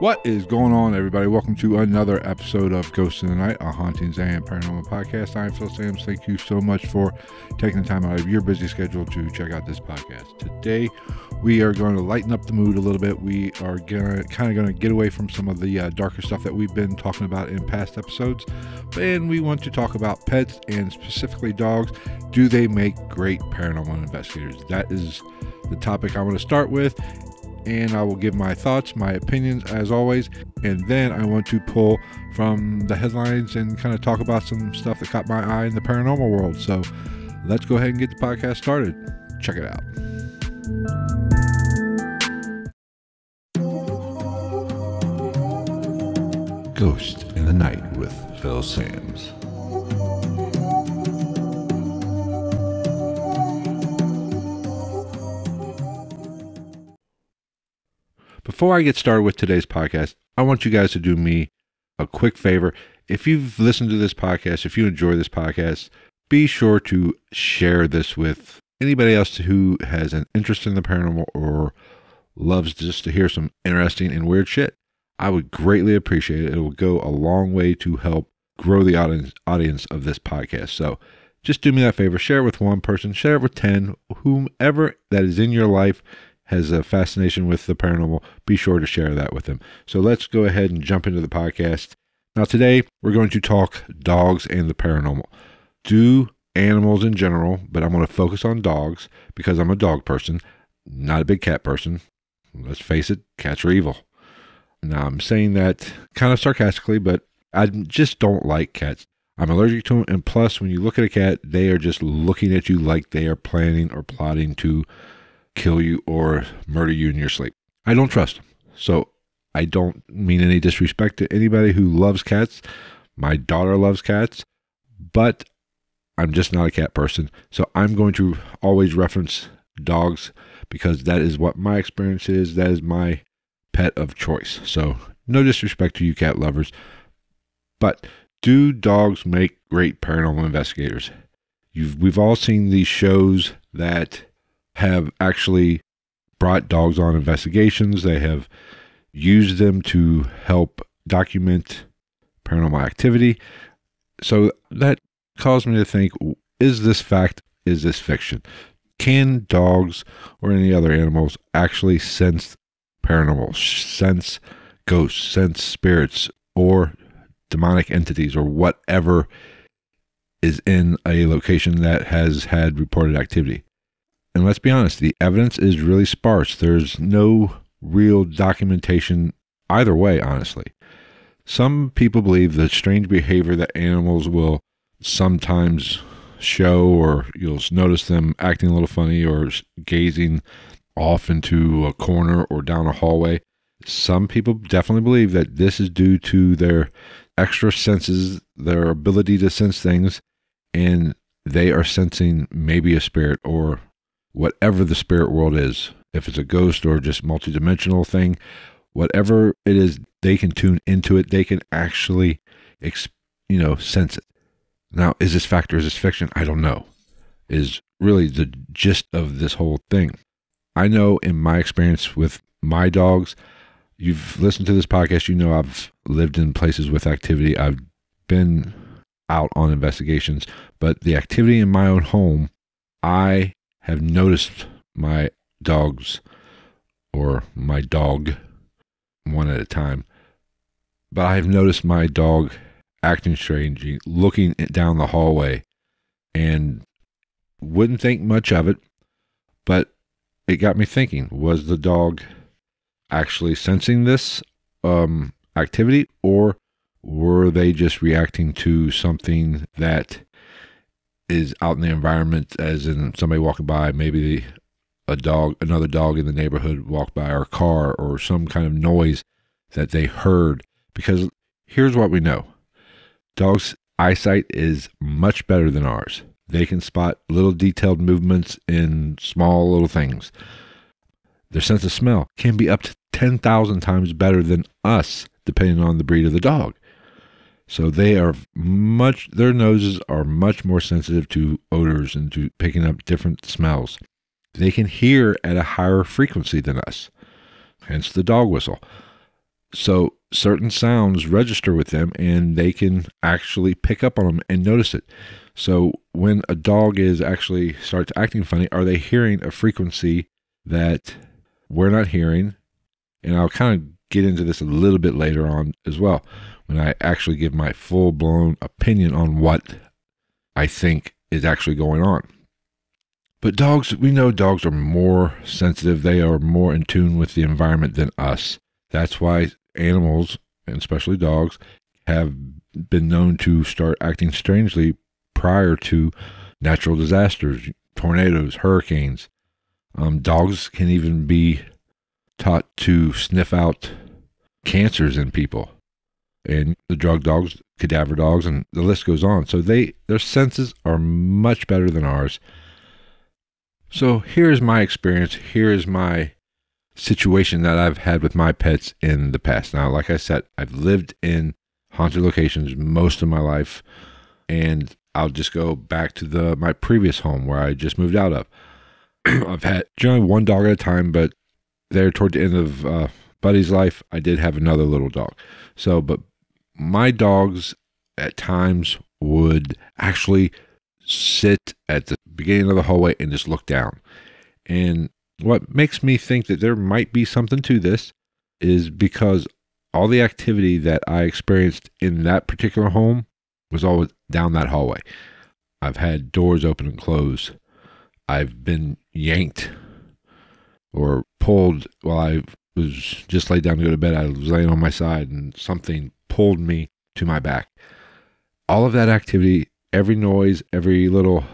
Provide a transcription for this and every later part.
What is going on, everybody? Welcome to another episode of Ghosts in the Night, a hauntings and paranormal podcast. I'm Phil Sams. Thank you so much for taking the time out of your busy schedule to check out this podcast. Today, we are going to lighten up the mood a little bit. We are going to get away from some of the darker stuff that we've been talking about in past episodes, and we want to talk about pets and specifically dogs. Do they make great paranormal investigators? That is the topic I want to start with. And I will give my thoughts, my opinions, as always. And then I want to pull from the headlines and kind of talk about some stuff that caught my eye in the paranormal world. So let's go ahead and get the podcast started. Check it out. Ghost in the Night with Phil Sams. Before I get started with today's podcast, I want you guys to do me a quick favor. If you've listened to this podcast, if you enjoy this podcast, be sure to share this with anybody else who has an interest in the paranormal or loves just to hear some interesting and weird shit. I would greatly appreciate it. It will go a long way to help grow the audience of this podcast. So just do me that favor. Share it with one person. Share it with 10. Whomever that is in your life has a fascination with the paranormal, be sure to share that with them. So let's go ahead and jump into the podcast. Now today, we're going to talk dogs and the paranormal. Do animals in general, but I'm going to focus on dogs because I'm a dog person, not a big cat person. Let's face it, cats are evil. Now I'm saying that kind of sarcastically, but I just don't like cats. I'm allergic to them, and plus when you look at a cat, they are just looking at you like they are planning or plotting to kill you or murder you in your sleep. I don't trust them. So I don't mean any disrespect to anybody who loves cats. My daughter loves cats, but I'm just not a cat person. So I'm going to always reference dogs because that is what my experience is. That is my pet of choice. So no disrespect to you cat lovers, but do dogs make great paranormal investigators? We've all seen these shows that have actually brought dogs on investigations. They have used them to help document paranormal activity. So that caused me to think, is this fact? Is this fiction? Can dogs or any other animals actually sense paranormal, sense ghosts, sense spirits, or demonic entities, or whatever is in a location that has had reported activity? And let's be honest, the evidence is really sparse. There's no real documentation either way, honestly. Some people believe the strange behavior that animals will sometimes show, or you'll notice them acting a little funny or gazing off into a corner or down a hallway. Some people definitely believe that this is due to their extra senses, their ability to sense things, and they are sensing maybe a spirit or whatever the spirit world is. If it's a ghost or just multidimensional thing, whatever it is, they can tune into it. They can actually, sense it. Now, is this fact or is this fiction? I don't know. Is really the gist of this whole thing. I know in my experience with my dogs, you've listened to this podcast, you know I've lived in places with activity. I've been out on investigations, but the activity in my own home, I have noticed my dogs, or my dog, one at a time, but I have noticed my dog acting strangely, looking down the hallway, and wouldn't think much of it, but it got me thinking, was the dog actually sensing this activity, or were they just reacting to something that is out in the environment, as in somebody walking by, maybe another dog in the neighborhood walked by, or a car, or some kind of noise that they heard? Because here's what we know. Dogs' eyesight is much better than ours. They can spot little detailed movements in small little things. Their sense of smell can be up to 10,000 times better than us, depending on the breed of the dog. So their noses are much more sensitive to odors and to picking up different smells. They can hear at a higher frequency than us, hence the dog whistle. So certain sounds register with them and they can actually pick up on them and notice it. So when a dog is actually starts acting funny, are they hearing a frequency that we're not hearing? And I'll kind of get into this a little bit later on as well, when I actually give my full blown opinion on what I think is actually going on. But dogs, we know dogs are more sensitive. They are more in tune with the environment than us. That's why animals, and especially dogs, have been known to start acting strangely prior to natural disasters, tornadoes, hurricanes. Dogs can even be taught to sniff out cancers in people. And the drug dogs, cadaver dogs, and the list goes on. So their senses are much better than ours. So here's my experience. Here is my situation that I've had with my pets in the past. Now, like I said, I've lived in haunted locations most of my life, and I'll just go back to my previous home where I just moved out of. I've had generally one dog at a time, but there toward the end of Buddy's life, I did have another little dog. So, but my dogs at times would actually sit at the beginning of the hallway and just look down. And what makes me think that there might be something to this is because all the activity that I experienced in that particular home was always down that hallway. I've had doors open and close. I've been yanked or pulled while I was just laid down to go to bed. I was laying on my side and something pulled me to my back. All of that activity, every noise, every little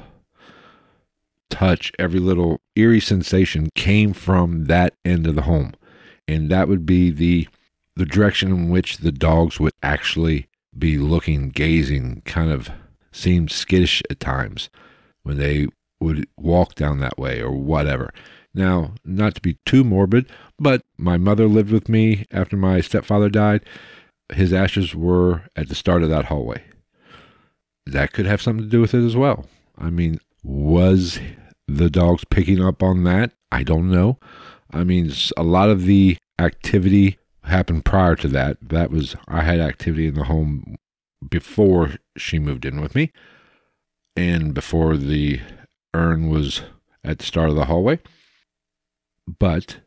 touch, every little eerie sensation came from that end of the home. And that would be the direction in which the dogs would actually be looking, gazing, kind of seemed skittish at times when they would walk down that way or whatever. Now, not to be too morbid, but my mother lived with me after my stepfather died. His ashes were at the start of that hallway. That could have something to do with it as well. I mean, was the dogs picking up on that? I don't know. I mean, a lot of the activity happened prior to that. I had activity in the home before she moved in with me and before the urn was at the start of the hallway. But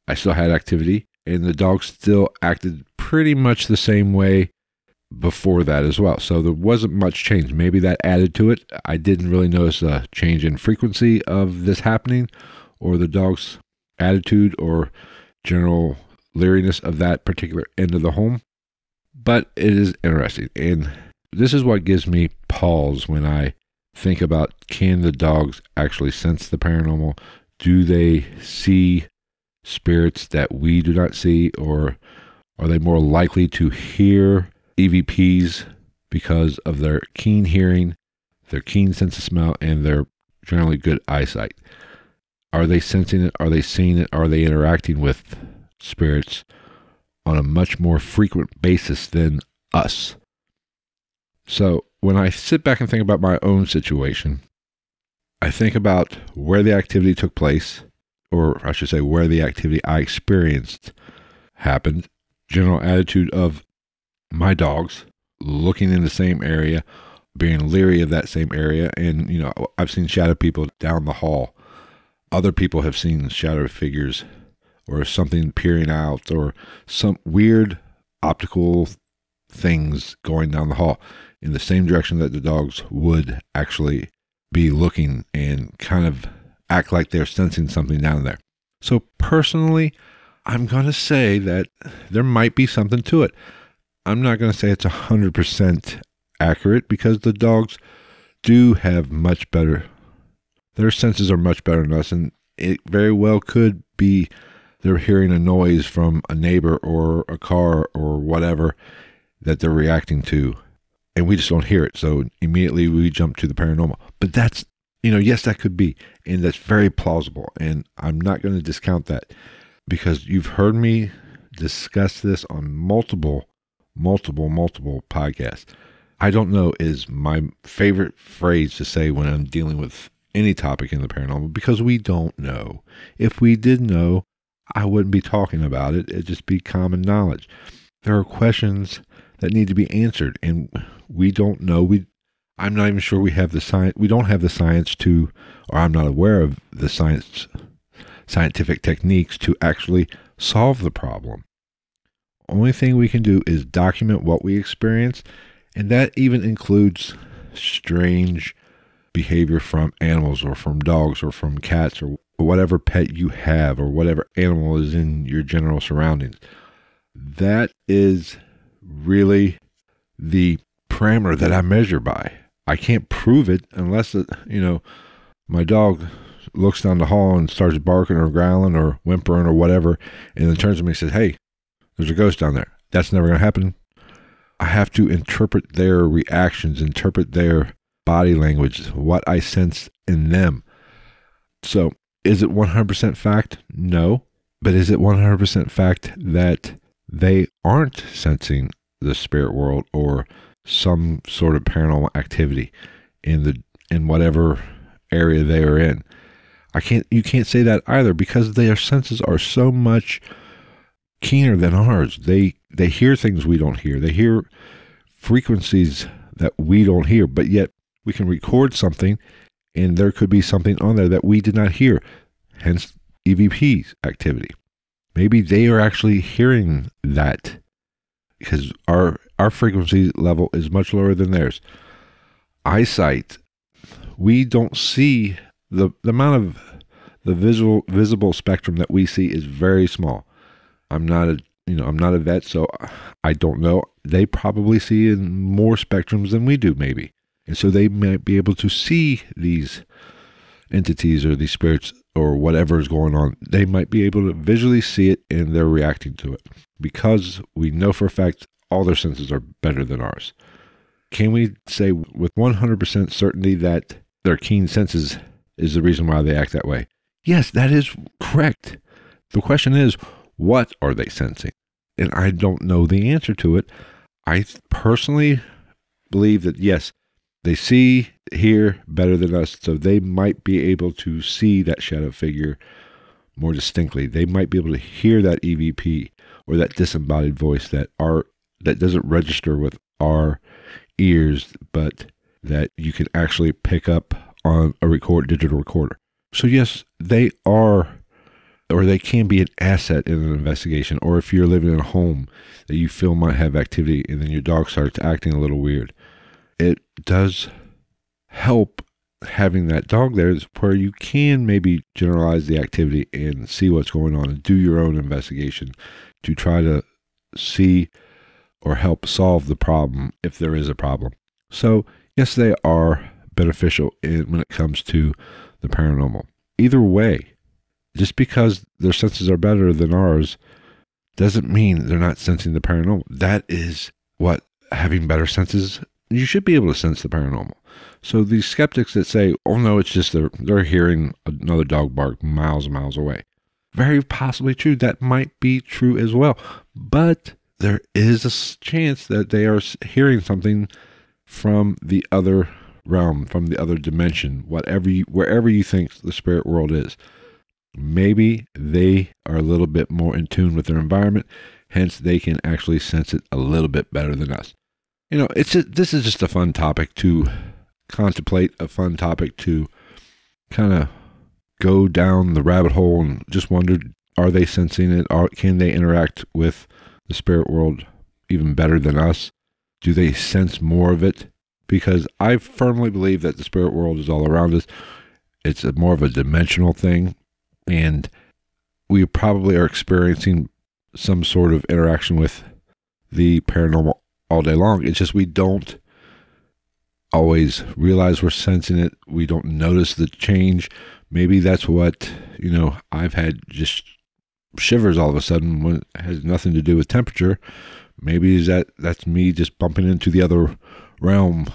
I still had activity, and the dogs still acted pretty much the same way before that as well. So there wasn't much change. Maybe that added to it. I didn't really notice a change in frequency of this happening or the dog's attitude or general leeriness of that particular end of the home. But it is interesting. And this is what gives me pause when I think about, can the dogs actually sense the paranormal? Do they see spirits that we do not see? Or are they more likely to hear EVPs because of their keen hearing, their keen sense of smell, and their generally good eyesight? Are they sensing it? Are they seeing it? Are they interacting with spirits on a much more frequent basis than us? So when I sit back and think about my own situation, I think about where the activity took place, or I should say where the activity I experienced happened, general attitude of my dogs looking in the same area, being leery of that same area. And, I've seen shadow people down the hall. Other people have seen shadow figures or something peering out or some weird optical things going down the hall in the same direction that the dogs would actually be looking and kind of act like they're sensing something down there. So personally, I'm going to say that there might be something to it. I'm not going to say it's 100% accurate because the dogs do have much better, their senses are much better than us, and it very well could be they're hearing a noise from a neighbor or a car or whatever that they're reacting to, and we just don't hear it. So immediately we jump to the paranormal. But that's, yes, that could be, and that's very plausible, and I'm not going to discount that because you've heard me discuss this on multiple podcasts. I don't know is my favorite phrase to say when I'm dealing with any topic in the paranormal because we don't know. If we did know, I wouldn't be talking about it. It'd just be common knowledge. there are questions that need to be answered, and we don't know. I'm not even sure we have the science. We don't have the science to, or I'm not aware of the scientific techniques to actually solve the problem. Only thing we can do is document what we experience, and that even includes strange behavior from animals or from dogs or from cats or whatever pet you have or whatever animal is in your general surroundings. That is really the parameter that I measure by. I can't prove it unless, my dog looks down the hall and starts barking or growling or whimpering or whatever, and then turns to me and says, "Hey, there's a ghost down there." That's never going to happen. I have to interpret their reactions, interpret their body language, what I sense in them. So, is it 100% fact? No. But is it 100% fact that they aren't sensing the spirit world or some sort of paranormal activity in whatever area they are in? You can't say that either, because their senses are so much keener than ours. They hear things we don't hear. They hear frequencies that we don't hear, but yet we can record something and there could be something on there that we did not hear. Hence EVP activity. Maybe they are actually hearing that because our frequency level is much lower than theirs. Eyesight, we don't see the amount of the visible spectrum that we see is very small. I'm not a vet, so I don't know. They probably see in more spectrums than we do, maybe. And so they might be able to see these entities or these spirits or whatever is going on. They might be able to visually see it, and they're reacting to it. Because we know for a fact all their senses are better than ours. Can we say with 100% certainty that their keen senses is the reason why they act that way? Yes, that is correct. The question is, what are they sensing? And I don't know the answer to it. I personally believe that, yes, they see, hear better than us, so they might be able to see that shadow figure more distinctly. They might be able to hear that EVP or that disembodied voice that doesn't register with our ears, but that you can actually pick up on a digital recorder. So yes, they are, or they can be an asset in an investigation. Or if you're living in a home that you feel might have activity and then your dog starts acting a little weird, it does help having that dog there where you can maybe generalize the activity and see what's going on and do your own investigation to try to see or help solve the problem if there is a problem. So yes, they are beneficial when it comes to the paranormal. Either way, just because their senses are better than ours doesn't mean they're not sensing the paranormal. That is what having better senses, you should be able to sense the paranormal. So these skeptics that say, "Oh no, it's just they're hearing another dog bark miles and miles away," very possibly true. That might be true as well. But there is a chance that they are hearing something from the other realm, from the other dimension, wherever you think the spirit world is. Maybe they are a little bit more in tune with their environment, hence they can actually sense it a little bit better than us. This is just a fun topic to contemplate, a fun topic to kind of go down the rabbit hole and just wonder, are they sensing it? Can they interact with the spirit world even better than us? Do they sense more of it? Because I firmly believe that the spirit world is all around us. It's more of a dimensional thing, and we probably are experiencing some sort of interaction with the paranormal all day long. It's just we don't always realize we're sensing it. We don't notice the change. Maybe that's what, I've had just shivers all of a sudden when it has nothing to do with temperature. Maybe that's me just bumping into the other realm,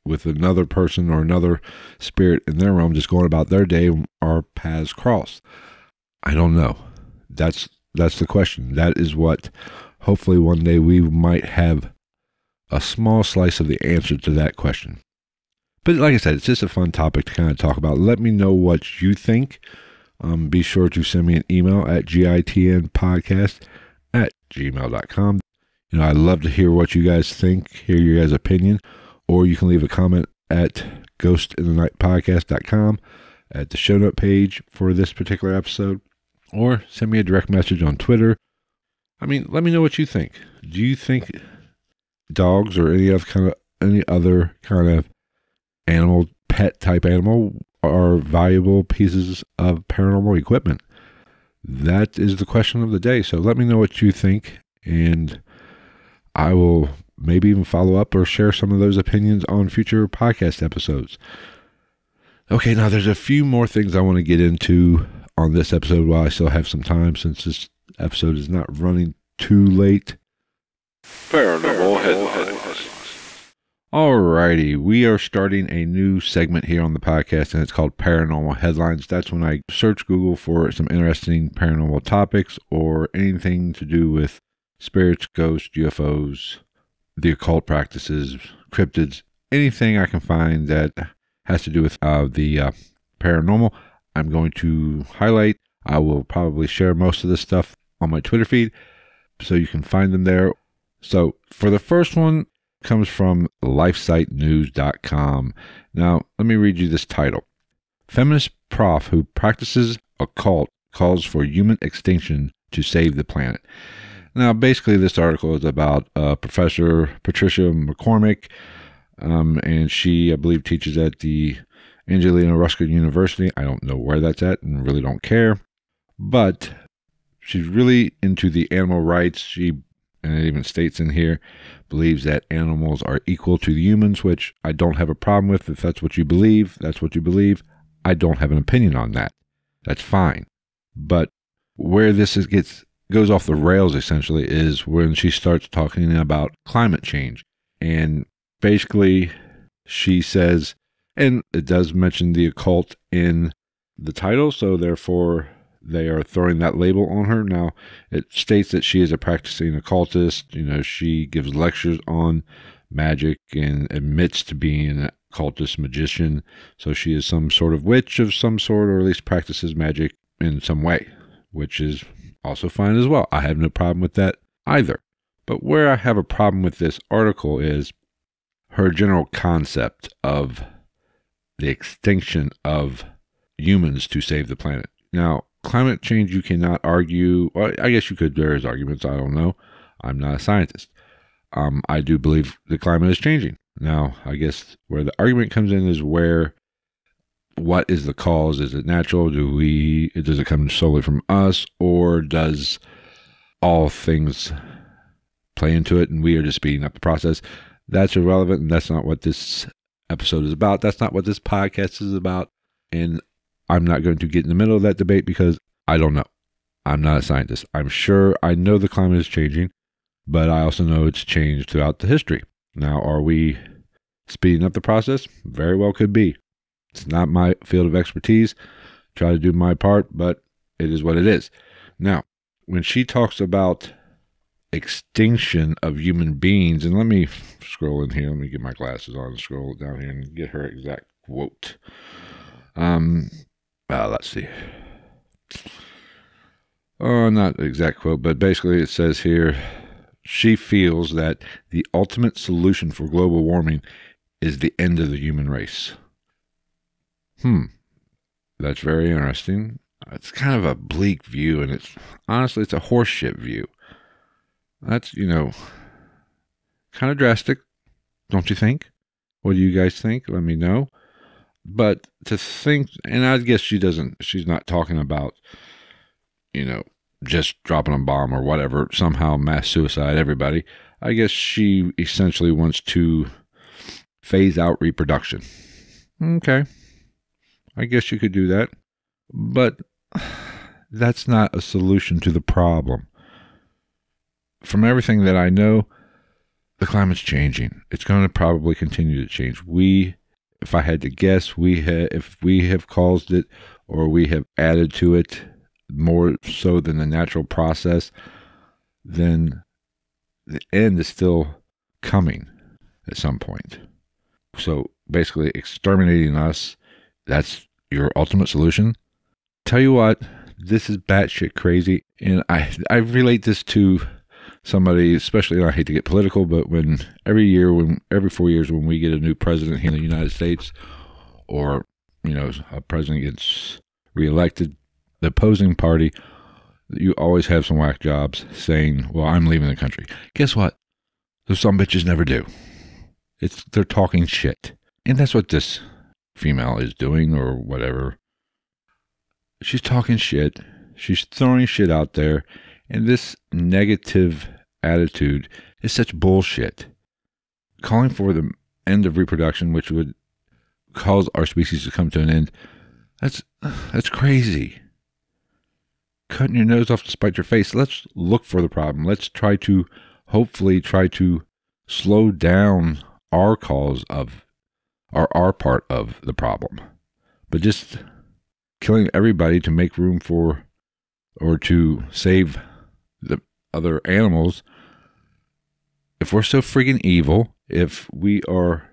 with another person or another spirit in their realm, just going about their day, our paths cross. I don't know. That's the question. That is what hopefully one day we might have a small slice of the answer to that question. But like I said, it's just a fun topic to kind of talk about. Let me know what you think. Be sure to send me an email at gitnpodcast gmail.com. I'd love to hear what you guys think, hear your guys' opinion, or you can leave a comment at ghostinthenightpodcast.com at the show note page for this particular episode, or send me a direct message on Twitter. Let me know what you think. Do you think dogs or any other kind of animal, pet type animal, are valuable pieces of paranormal equipment? That is the question of the day. So let me know what you think, and I will maybe even follow up or share some of those opinions on future podcast episodes. Okay, now there's a few more things I want to get into on this episode while I still have some time, since this episode is not running too late. Paranormal Headlines. Alrighty, we are starting a new segment here on the podcast, and it's called Paranormal Headlines. That's when I search Google for some interesting paranormal topics or anything to do with spirits, ghosts, UFOs, the occult practices, cryptids, anything I can find that has to do with the paranormal. I'm going to highlight. I will probably share most of this stuff on my Twitter feed, so you can find them there. So for the first one, comes from lifesitenews.com. Now, let me read you this title. Feminist prof who practices occult calls for human extinction to save the planet. Now, basically, this article is about Professor Patricia McCormick, and she, I believe, teaches at the Angelina Ruskin University. I don't know where that's at and really don't care, but she's really into the animal rights. She, and it even states in here, believes that animals are equal to the humans, which I don't have a problem with. If that's what you believe, that's what you believe. I don't have an opinion on that. That's fine. But where this goes off the rails, essentially, is when she starts talking about climate change. And basically, she says, and it does mention the occult in the title, so therefore they are throwing that label on her. Now, it states that she is a practicing occultist. She gives lectures on magic and admits to being an occultist magician. So she is some sort of witch of some sort, or at least practices magic in some way, which is also fine as well. I have no problem with that either. But where I have a problem with this article is her general concept of the extinction of humans to save the planet. Now, climate change, you cannot argue. Well, I guess you could. There is arguments. I don't know. I'm not a scientist. I do believe the climate is changing. Now, I guess where the argument comes in is what is the cause? Is it natural? Does it come solely from us, or does all things play into it and we are just speeding up the process? That's irrelevant, and that's not what this episode is about. That's not what this podcast is about. And I'm not going to get in the middle of that debate because I don't know. I'm not a scientist. I'm sure I know the climate is changing, but I also know it's changed throughout the history. Now, are we speeding up the process? Very well could be. It's not my field of expertise. Try to do my part, but it is what it is. Now, when she talks about extinction of human beings, and let me scroll in here. Let me get my glasses on and scroll down here and get her exact quote. Let's see. Oh, not the exact quote, but basically it says here, she feels that the ultimate solution for global warming is the end of the human race. That's very interesting. It's kind of a bleak view, and honestly, it's a horseshit view. That's, kind of drastic, don't you think? What do you guys think? Let me know. But to think, and I guess she's not talking about, just dropping a bomb or whatever, somehow mass suicide everybody. I guess she essentially wants to phase out reproduction. Okay. I guess you could do that. But that's not a solution to the problem. From everything that I know, the climate's changing. It's going to probably continue to change. If I had to guess, if we have caused it or we have added to it more so than the natural process, then the end is still coming at some point. So basically exterminating us, that's your ultimate solution. Tell you what, This is batshit crazy. And I relate this to somebody, especially, and I hate to get political, but when every 4 years, when we get a new president here in the United States, or, a president gets reelected, the opposing party, you always have some whack jobs saying, well, I'm leaving the country. Guess what? Those some bitches never do. They're talking shit. And that's what this female is doing, or whatever. She's talking shit. She's throwing shit out there. And this negative attitude is such bullshit. Calling for the end of reproduction, which would cause our species to come to an end, that's crazy. Cutting your nose off to spite your face. Let's look for the problem. Let's hopefully try to slow down our cause of, or our part of the problem. But just killing everybody to make room for, or to save the other animals. If we're so freaking evil, if we are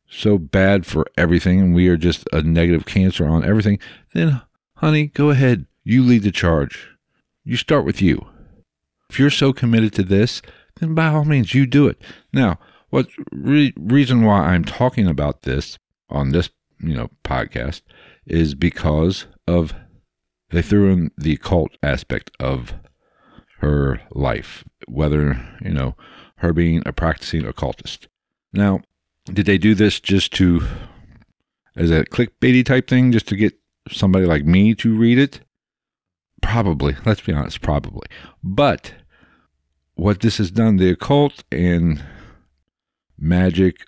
so bad for everything, and we are just a negative cancer on everything, then, honey, go ahead. You lead the charge. You start with you. If you're so committed to this, then by all means, you do it. Now, what reason why I'm talking about this on this, podcast is because of they threw in the occult aspect of her life, whether, her being a practicing occultist. Now, did they do this just to, as a clickbaity type thing, just to get somebody like me to read it? Probably. Let's be honest, probably. But what this has done, the occult and magic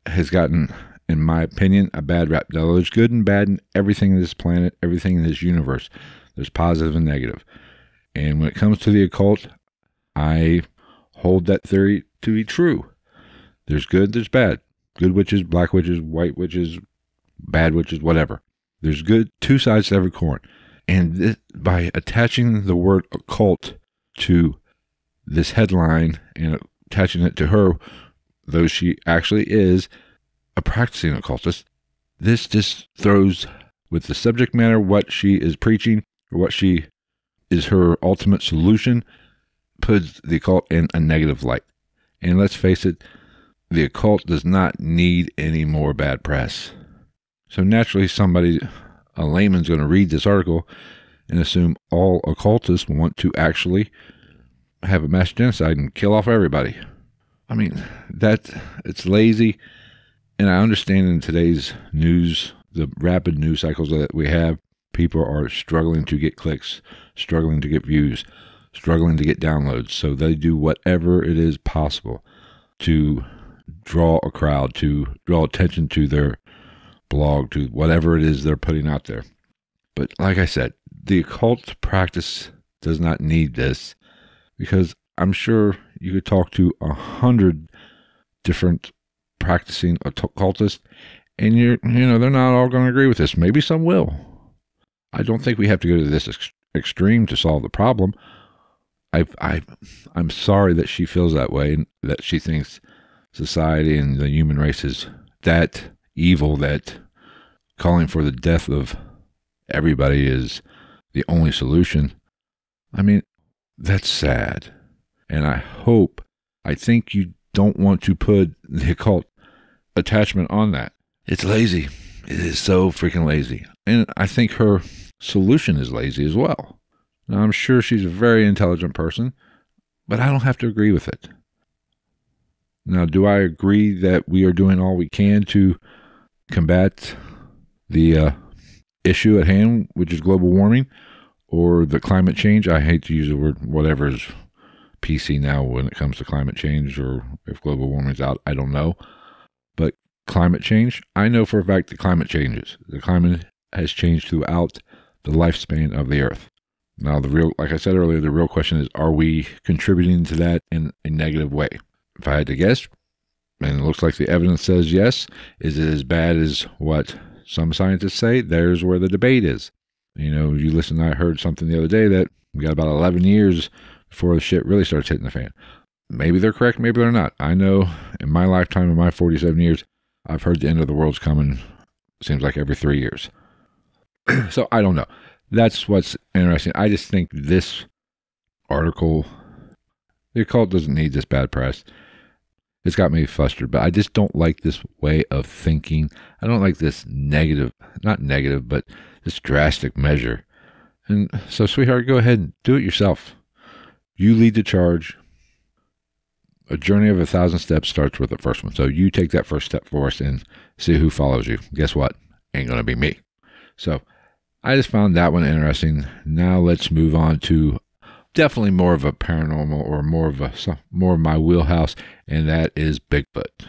has gotten, in my opinion, a bad rap. Now, there's good and bad in everything in this planet, everything in this universe. There's positive and negative. And when it comes to the occult, I hold that theory to be true. There's good, there's bad. Good witches, black witches, white witches, bad witches, whatever. There's two sides to every coin. And by attaching the word occult to this headline and attaching it to her, though she actually is a practicing occultist, this just throws with the subject matter, what she is preaching, or what she is her ultimate solution, puts the occult in a negative light. And let's face it, the occult does not need any more bad press. So naturally, a layman's going to read this article and assume all occultists want to actually have a mass genocide and kill off everybody. I mean, it's lazy. And I understand in today's news, the rapid news cycles that we have, people are struggling to get clicks, struggling to get views, struggling to get downloads. So they do whatever it is possible to draw a crowd, to draw attention to their blog, to whatever it is they're putting out there. But like I said, the occult practice does not need this, because I'm sure you could talk to 100 different practicing occultists, and they're not all going to agree with this. Maybe some will. I don't think we have to go to this extreme to solve the problem. I'm sorry that she feels that way, and that she thinks society and the human race is that evil, that calling for the death of everybody is the only solution. I mean, that's sad. And I think you don't want to put the occult attachment on that. It's lazy. It is so freaking lazy. And I think her solution is lazy as well. Now, I'm sure she's a very intelligent person, but I don't have to agree with it. Now, do I agree that we are doing all we can to combat the issue at hand, which is global warming, or the climate change? I hate to use the word, whatever is PC now when it comes to climate change, or if global warming is out, I don't know. But climate change, I know for a fact that climate changes. The climate has changed throughout the lifespan of the Earth. Now, like I said earlier, the real question is, are we contributing to that in a negative way? If I had to guess, and it looks like the evidence says yes, is it as bad as what some scientists say? There's where the debate is. I heard something the other day that we got about 11 years before the shit really starts hitting the fan. Maybe they're correct, maybe they're not. I know in my lifetime, in my 47 years, I've heard the end of the world's coming, seems like every 3 years. So I don't know. That's what's interesting. I just think this article, the occult doesn't need this bad press. It's got me flustered, but I just don't like this way of thinking. I don't like this negative, not negative, but this drastic measure. And so, sweetheart, go ahead and do it yourself. You lead the charge. A journey of 1,000 steps starts with the first one. So you take that first step for us and see who follows you. Guess what? Ain't going to be me. So I just found that one interesting. Now let's move on to definitely more of a paranormal or more of my wheelhouse, and that is Bigfoot.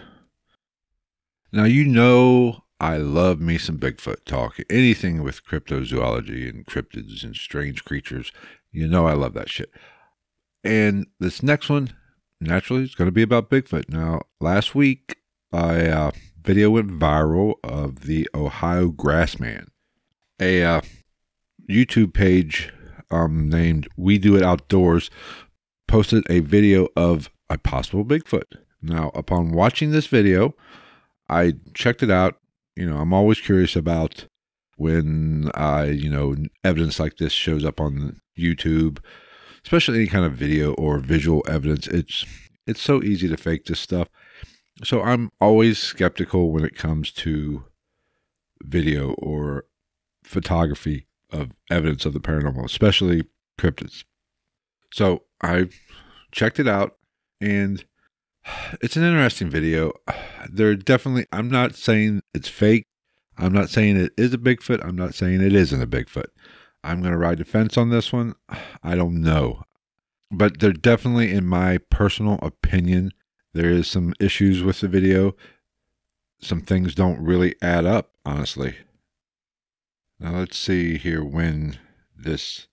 Now, you know I love me some Bigfoot talk. Anything with cryptozoology and cryptids and strange creatures, you know I love that shit. And this next one, naturally, is going to be about Bigfoot. Now, last week, a video went viral of the Ohio Grassman. A YouTube page named We Do It Outdoors posted a video of a possible Bigfoot. Now, upon watching this video, I checked it out. You know, I'm always curious about when evidence like this shows up on YouTube, especially any kind of video or visual evidence. It's so easy to fake this stuff. So I'm always skeptical when it comes to video or photography of evidence of the paranormal, especially cryptids. So I checked it out, and it's an interesting video. I'm not saying it's fake. I'm not saying it is a Bigfoot. I'm not saying it isn't a Bigfoot. I'm going to ride the fence on this one. I don't know. But there definitely, in my personal opinion, there is some issues with the video. Some things don't really add up, honestly. Now let's see here when this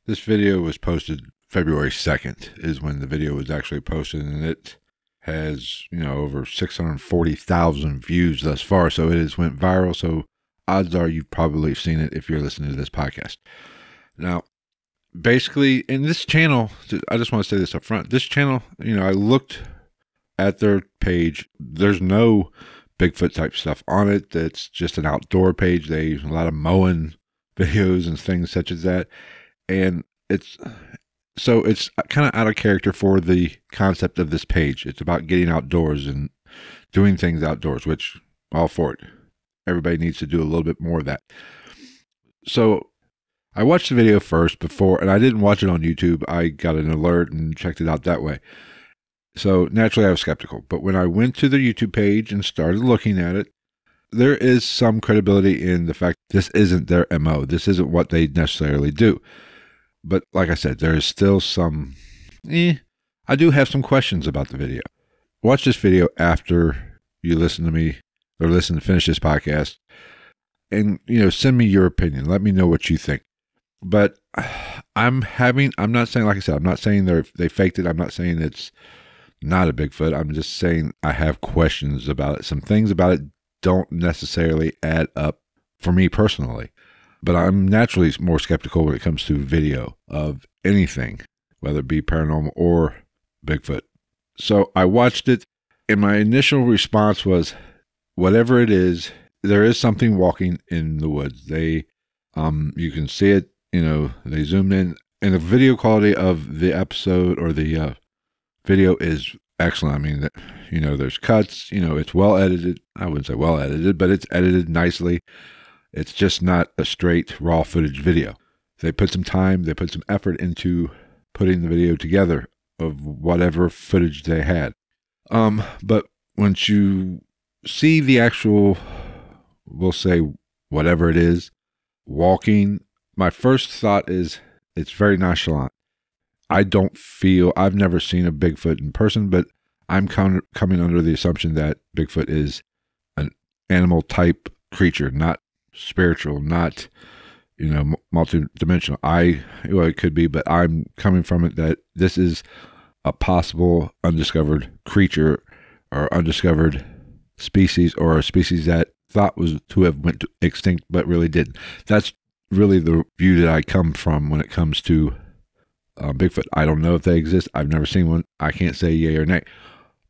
video was posted. February 2nd is when the video was actually posted, and it has, over 640,000 views thus far. So it has went viral. So odds are you've probably seen it if you're listening to this podcast. Now, basically, in this channel, I just want to say this up front. This channel, I looked at their page. There's no Bigfoot type stuff on it. It's just an outdoor page. They use a lot of mowing videos and things such as that. And it's kind of out of character for the concept of this page. It's about getting outdoors and doing things outdoors, which all for it. Everybody needs to do a little bit more of that. So I watched the video first before, and I didn't watch it on YouTube. I got an alert and checked it out that way. So naturally I was skeptical. But when I went to the YouTube page and started looking at it, there is some credibility in the fact this isn't their MO. This isn't what they necessarily do. But like I said, there is still some, I do have some questions about the video. Watch this video after you listen to me or finish this podcast, and, send me your opinion. Let me know what you think. But I'm not saying, like I said, I'm not saying they faked it. I'm not saying it's not a Bigfoot. I'm just saying I have questions about it. Some things about it don't necessarily add up for me personally. But I'm naturally more skeptical when it comes to video of anything, whether it be paranormal or Bigfoot. So I watched it, and my initial response was, whatever it is, there is something walking in the woods. You can see it, they zoomed in, and the video quality of the episode or the video is excellent. I mean, there's cuts, it's well edited. I wouldn't say well edited, but it's edited nicely. It's just not a straight raw footage video. They put some time, they put some effort into putting the video together of whatever footage they had. But once you see the actual, we'll say whatever it is, walking, my first thought is it's very nonchalant. I've never seen a Bigfoot in person, but I'm coming under the assumption that Bigfoot is an animal type creature, not spiritual, not, multidimensional. It could be, but I'm coming from it that this is a possible undiscovered creature or undiscovered species, or a species that thought was to have went extinct but really didn't. That's really the view that I come from when it comes to Bigfoot. I don't know if they exist. I've never seen one. I can't say yay or nay.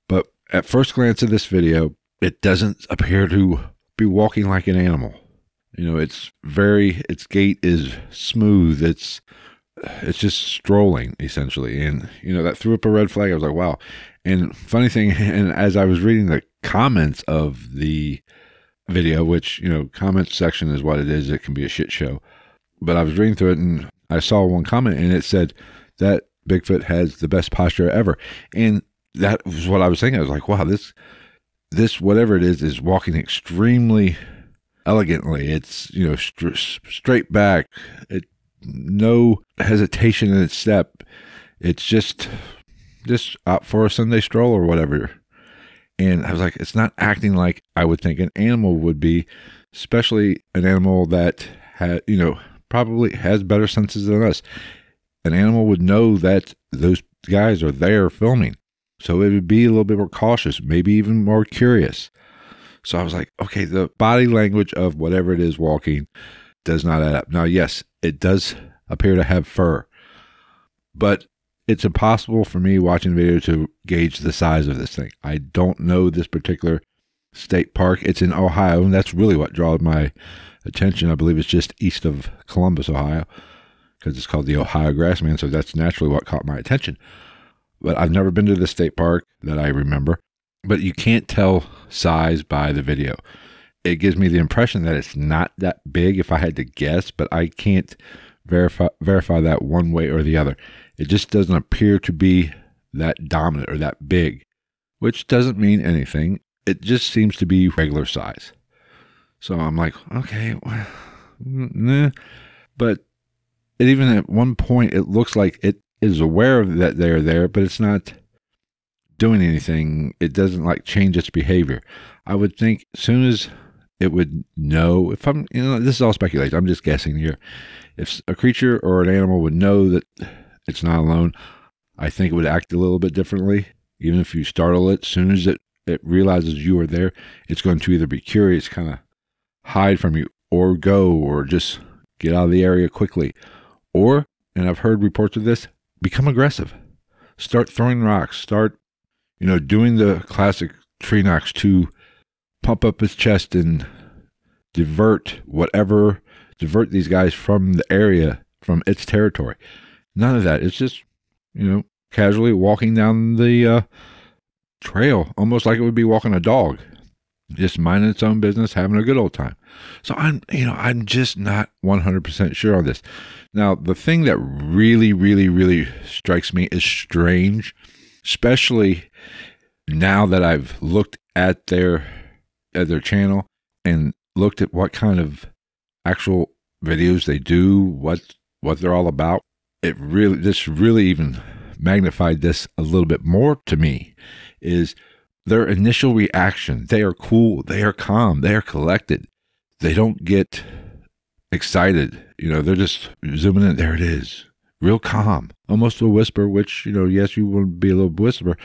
But at first glance of this video, it doesn't appear to be walking like an animal. its gait is smooth. It's just strolling essentially. And, that threw up a red flag. I was like, wow. And funny thing, and as I was reading the comments of the video, which, comment section is what it is. It can be a shit show. But I was reading through it and I saw one comment and it said that Bigfoot has the best posture ever. And that was what I was thinking. I was like, wow, this whatever it is walking extremely elegantly. It's, straight back. No hesitation in its step. It's just out for a Sunday stroll or whatever. And I was like, it's not acting like I would think an animal would be, especially an animal that probably has better senses than us. An animal would know that those guys are there filming. So it would be a little bit more cautious, maybe even more curious. So I was like, okay, the body language of whatever it is walking does not add up. Now, yes, it does appear to have fur, but it's impossible for me watching the video to gauge the size of this thing. I don't know this particular state park. It's in Ohio, and that's really what draws my attention. I believe it's just east of Columbus, Ohio, because it's called the Ohio Grassman, so that's naturally what caught my attention. But I've never been to the state park that I remember, but you can't tell size by the video. It gives me the impression that it's not that big if I had to guess, but I can't verify that one way or the other. It just doesn't appear to be that dominant or that big, which doesn't mean anything. It just seems to be regular size. So I'm like, okay, well, nah. But even at one point, it looks like it is aware of that they're there, but it's not doing anything. It doesn't change its behavior. I would think as soon as it would know, if I'm, this is all speculation. I'm just guessing here. If a creature or an animal would know that it's not alone, I think it would act a little bit differently. Even if you startle it, as soon as it realizes you are there, it's going to either be curious, kind of hide from you, or go, or just get out of the area quickly. Or, and I've heard reports of this, become aggressive. Start throwing rocks. Start, doing the classic tree knocks to pump up its chest and divert these guys from the area, from its territory. None of that. It's just, casually walking down the trail, almost like it would be walking a dog, just minding its own business, having a good old time. So I'm just not 100% sure on this. Now, the thing that really, really, really strikes me as strange, especially now that I've looked at their channel and looked at what kind of actual videos they do, what they're all about, this really even magnified this a little bit more to me, is their initial reaction. They are cool, they are calm, they are collected. They don't get excited. They're just zooming in. There it is. Real calm, almost a whisper, which, yes, you want to be a little whisper,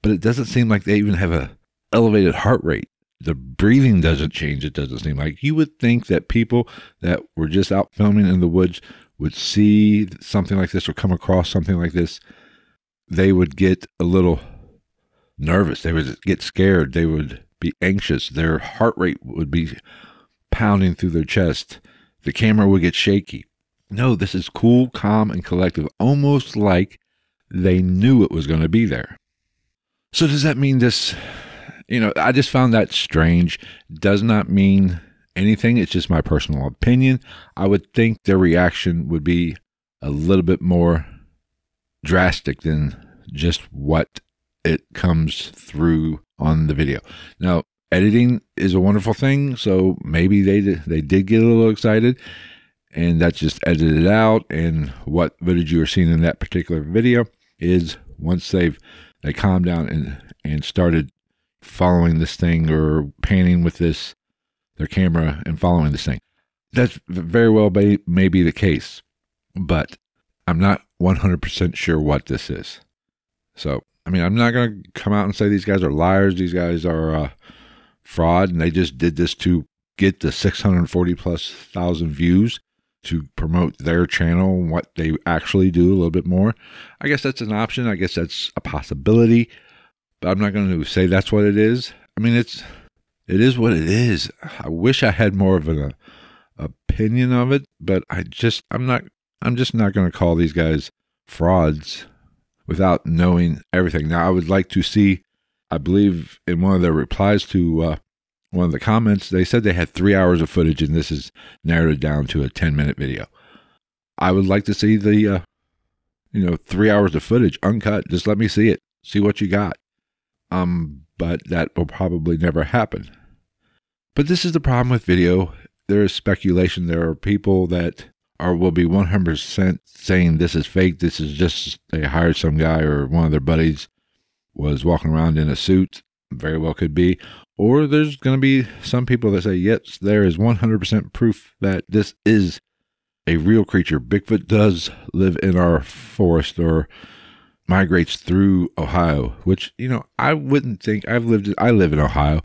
but it doesn't seem like they even have a elevated heart rate. The breathing doesn't change. It doesn't seem like. You would think that people that were just out filming in the woods would see something like this or come across something like this. They would get a little nervous. They would get scared. They would be anxious. Their heart rate would be pounding through their chest. The camera would get shaky. No, this is cool, calm, and collective, almost like they knew it was going to be there. So does that mean this? I just found that strange. Does not mean anything. It's just my personal opinion. I would think their reaction would be a little bit more drastic than just what it comes through on the video. Now, editing is a wonderful thing, so maybe they did get a little excited, and that's just edited out. And what footage you are seeing in that particular video is once they calmed down and started following this thing or panning with their camera and following this thing. That's very well may be the case, but I'm not 100% sure what this is. So, I'm not going to come out and say these guys are liars. These guys are fraud, and they just did this to get the 640,000+ views to promote their channel and what they actually do a little bit more. I guess that's an option. I guess that's a possibility, but I'm not going to say that's what it is. It is what it is. I wish I had more of a opinion of it, but I'm just not going to call these guys frauds without knowing everything. Now, I would like to see, I believe in one of their replies to one of the comments, they said they had 3 hours of footage, and this is narrowed down to a 10-minute video. I would like to see the 3 hours of footage uncut. Just let me see it, see what you got. But that will probably never happen. But this is the problem with video. There is speculation. There are people that will be 100% saying this is fake. This is just they hired some guy or one of their buddies was walking around in a suit. Very well could be. Or there's going to be some people that say, yes, there is 100% proof that this is a real creature. Bigfoot does live in our forest or migrates through Ohio, which, I wouldn't think. I live in Ohio.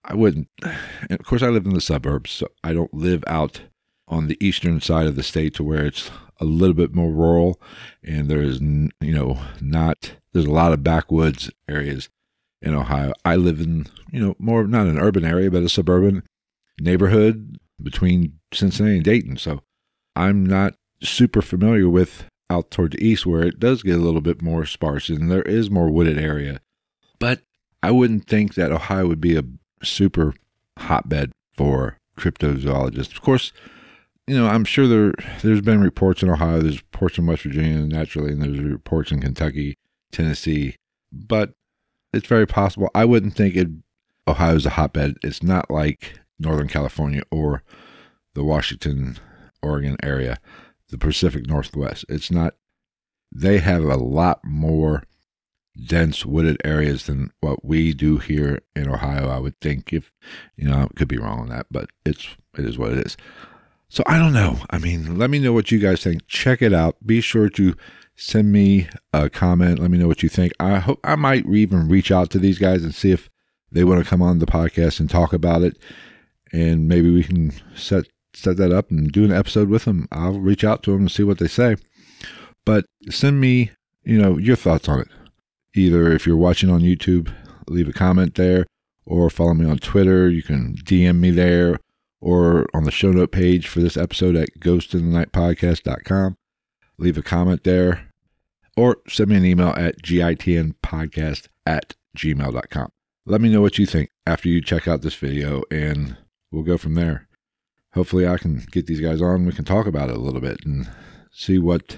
I wouldn't. And of course, I live in the suburbs, so I don't live out on the eastern side of the state to where it's a little bit more rural, and there's, there's a lot of backwoods areas in Ohio. I live in, more not an urban area, but a suburban neighborhood between Cincinnati and Dayton. So I'm not super familiar with out toward the east where it does get a little bit more sparse and there is more wooded area. But I wouldn't think that Ohio would be a super hotbed for cryptozoologists. Of course, I'm sure there's been reports in Ohio, there's reports in West Virginia naturally, and there's reports in Kentucky, Tennessee, but it's very possible. I wouldn't think Ohio's a hotbed. It's not like Northern California or the Washington, Oregon area, the Pacific Northwest. It's not. They have a lot more dense wooded areas than what we do here in Ohio, I would think. If I could be wrong on that, but it is what it is. So I don't know. I mean, let me know what you guys think. Check it out. Be sure to send me a comment. Let me know what you think. I hope I might even reach out to these guys and see if they want to come on the podcast and talk about it. And maybe we can set that up and do an episode with them. I'll reach out to them and see what they say. But send me, your thoughts on it. Either if you're watching on YouTube, leave a comment there, or follow me on Twitter. You can DM me there, or on the show note page for this episode at ghostinthenightpodcast.com. Leave a comment there, or send me an email at gitnpodcast@gmail.com. Let me know what you think after you check out this video, and we'll go from there. Hopefully I can get these guys on. We can talk about it a little bit and see what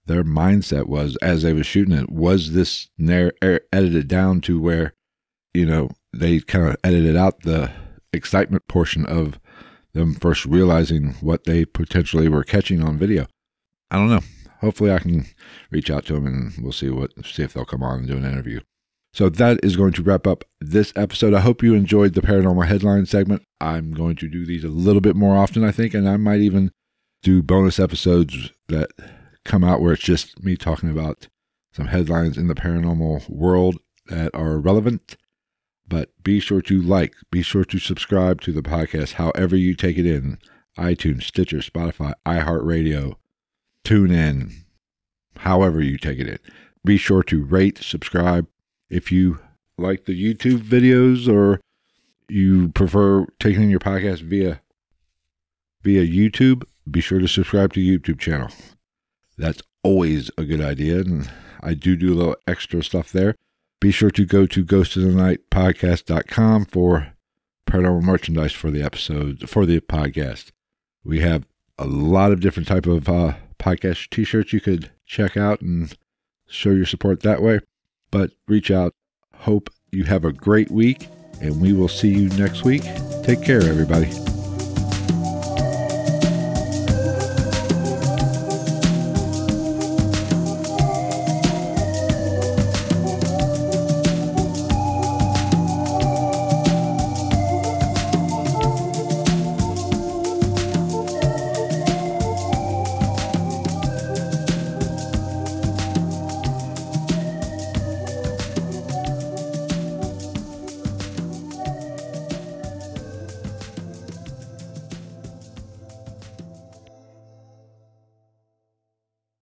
their mindset was as they were shooting it. Was this edited down to where, they kind of edited out the excitement portion of them first realizing what they potentially were catching on video? I don't know. Hopefully I can reach out to them and we'll see if they'll come on and do an interview. So that is going to wrap up this episode. I hope you enjoyed the paranormal headline segment. I'm going to do these a little bit more often, I think, and I might even do bonus episodes that come out where it's just me talking about some headlines in the paranormal world that are relevant. But be sure to be sure to subscribe to the podcast however you take it in. iTunes, Stitcher, Spotify, iHeartRadio, TuneIn, however you take it in. Be sure to rate, subscribe. If you like the YouTube videos or you prefer taking in your podcast via YouTube, be sure to subscribe to the YouTube channel. That's always a good idea, and I do a little extra stuff there. Be sure to go to ghostinthenightpodcast.com for paranormal merchandise for the episodes, for the podcast. We have a lot of different type of podcast t-shirts you could check out and show your support that way. But reach out. Hope you have a great week, and we will see you next week. Take care, everybody.